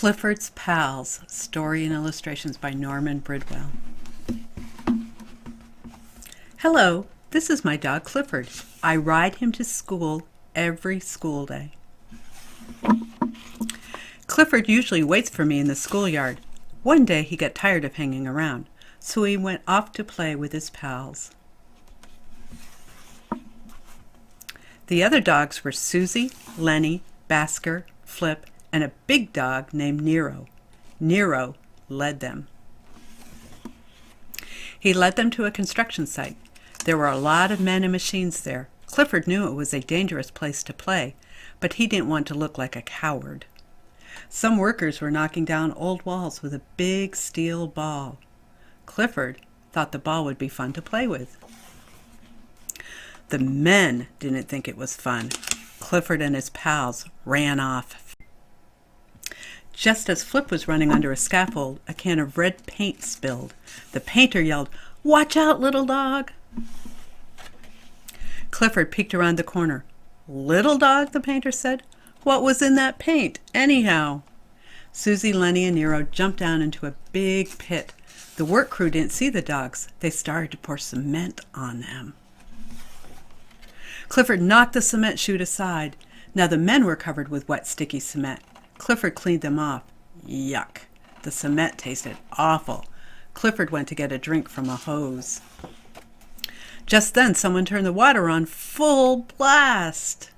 Clifford's Pals, story and illustrations by Norman Bridwell. Hello, this is my dog Clifford. I ride him to school every school day. Clifford usually waits for me in the schoolyard. One day he got tired of hanging around, so he went off to play with his pals. The other dogs were Susie, Lenny, Basker, Flip, and a big dog named Nero. Nero led them. He led them to a construction site. There were a lot of men and machines there. Clifford knew it was a dangerous place to play, but he didn't want to look like a coward. Some workers were knocking down old walls with a big steel ball. Clifford thought the ball would be fun to play with. The men didn't think it was fun. Clifford and his pals ran off. Just as Flip was running under a scaffold, a can of red paint spilled. The painter yelled, "Watch out, little dog!" Clifford peeked around the corner. "Little dog," the painter said. "What was in that paint, anyhow?" Susie, Lenny, and Nero jumped down into a big pit. The work crew didn't see the dogs. They started to pour cement on them. Clifford knocked the cement chute aside. Now the men were covered with wet, sticky cement. Clifford cleaned them off. Yuck! The cement tasted awful. Clifford went to get a drink from a hose. Just then someone turned the water on full blast.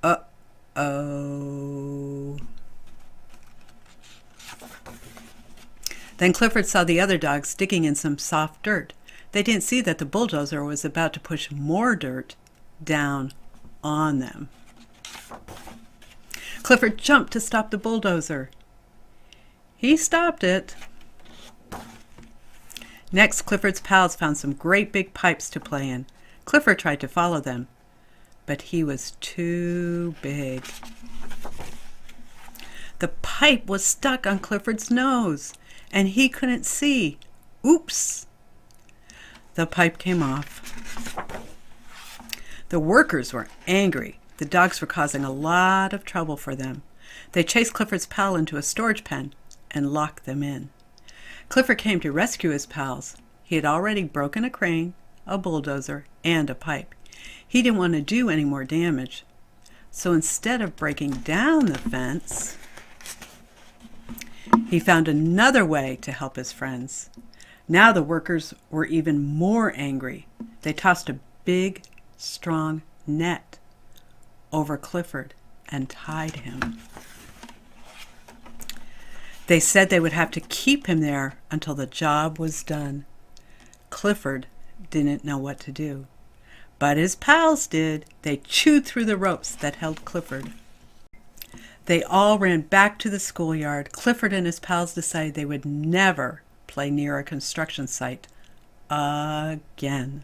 Uh-oh. Then Clifford saw the other dogs digging in some soft dirt. They didn't see that the bulldozer was about to push more dirt down on them. Clifford jumped to stop the bulldozer. He stopped it. Next, Clifford's pals found some great big pipes to play in. Clifford tried to follow them, but he was too big. The pipe was stuck on Clifford's nose, and he couldn't see. Oops! The pipe came off. The workers were angry. The dogs were causing a lot of trouble for them. They chased Clifford's pal into a storage pen and locked them in. Clifford came to rescue his pals. He had already broken a crane, a bulldozer, and a pipe. He didn't want to do any more damage. So instead of breaking down the fence, he found another way to help his friends. Now the workers were even more angry. They tossed a big, strong net over Clifford and tied him. They said they would have to keep him there until the job was done. Clifford didn't know what to do, but his pals did. They chewed through the ropes that held Clifford. They all ran back to the schoolyard. Clifford and his pals decided they would never play near a construction site again.